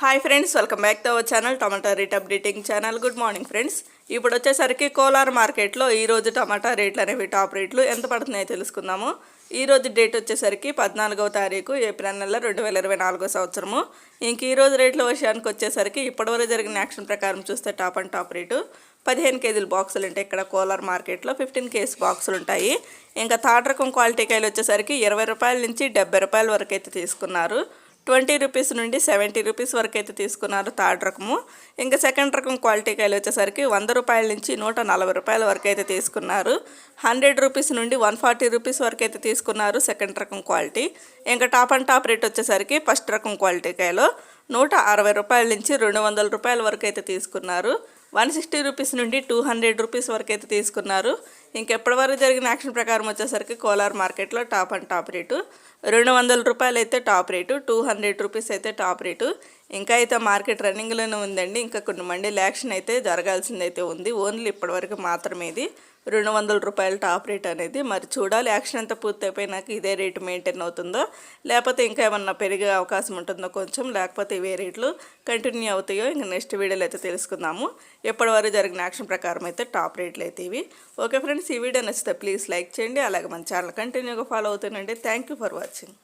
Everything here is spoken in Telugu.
Hi friends, welcome back to our channel tomato rate updating channel. Good morning friends. ఇప్పుడు వచ్చేసరికి కోలార్ మార్కెట్లో ఈరోజు టమాటా రేట్లు అనేవి టాప్ రేట్లు ఎంత పడుతున్నాయో తెలుసుకుందాము. ఈరోజు డేట్ వచ్చేసరికి 14వ తారీఖు ఏప్రిల్ నెల 2024 సంవత్సరము. ఇంక ఈరోజు రేట్ల విషయానికి వచ్చేసరికి ఇప్పటివరకు జరిగిన యాక్షన్ ప్రకారం చూస్తే టాప్ రేటు 15 కేజీల బాక్సులు ఉంటాయి. ఇక్కడ కోలార్ మార్కెట్లో 15 కేజీ బాక్సులు ఉంటాయి. ఇంకా థర్డ్ రకం క్వాలిటీ కాయలు వచ్చేసరికి 20 రూపాయల నుంచి 70 రూపాయల వరకు అయితే తీసుకున్నారు. 20 రూపీస్ నుండి 70 రూపీస్ వరకు అయితే తీసుకున్నారు థర్డ్ రకము. ఇంకా సెకండ్ రకం క్వాలిటీ కాయలు వచ్చేసరికి 100 రూపాయల నుంచి 140 రూపాయల వరకు అయితే తీసుకున్నారు. 100 రూపీస్ నుండి 140 రూపీస్ వరకు అయితే తీసుకున్నారు సెకండ్ రకం క్వాలిటీ. ఇంకా టాప్ రేట్ వచ్చేసరికి ఫస్ట్ రకం క్వాలిటీ కాయలు 160 రూపాయల నుంచి 200 రూపాయల వరకు అయితే తీసుకున్నారు. 160 రూపీస్ నుండి 200 రూపీస్ వరకు అయితే తీసుకున్నారు. ఇంకెప్పటి వరకు జరిగిన యాక్షన్ ప్రకారం వచ్చేసరికి కోలార్ మార్కెట్లో టాప్ రేటు 200 రూపాయలు అయితే టాప్ రేటు, 200 రూపీస్ అయితే టాప్ రేటు. ఇంకా అయితే మార్కెట్ రన్నింగ్లోనే ఉందండి. ఇంకా కొన్ని మండీల యాక్షన్ అయితే జరగాల్సిందైతే ఉంది. ఓన్లీ ఇప్పటివరకు మాత్రమే ఇది 200 రూపాయలు టాప్ రేట్ అనేది. మరి చూడాలి యాక్షన్ అంతా పూర్తి అయిపోయినాక ఇదే రేటు మెయింటైన్ అవుతుందో, లేకపోతే ఇంకా ఏమన్నా పెరిగే అవకాశం ఉంటుందో కొంచెం, లేకపోతే ఇవే రేట్లు కంటిన్యూ అవుతాయో ఇంకా నెక్స్ట్ వీడియోలో అయితే తెలుసుకుందాము. ఎప్పటివరకు జరిగిన యాక్షన్ ప్రకారం అయితే టాప్ రేట్లు అయితే ఇవి. ఓకే ఫ్రెండ్స్, ఈ వీడియో నచ్చితే ప్లీజ్ లైక్ చేయండి. అలాగే మన ఛానల్ కంటిన్యూగా ఫాలో అవుతానండి. Thank you for watching.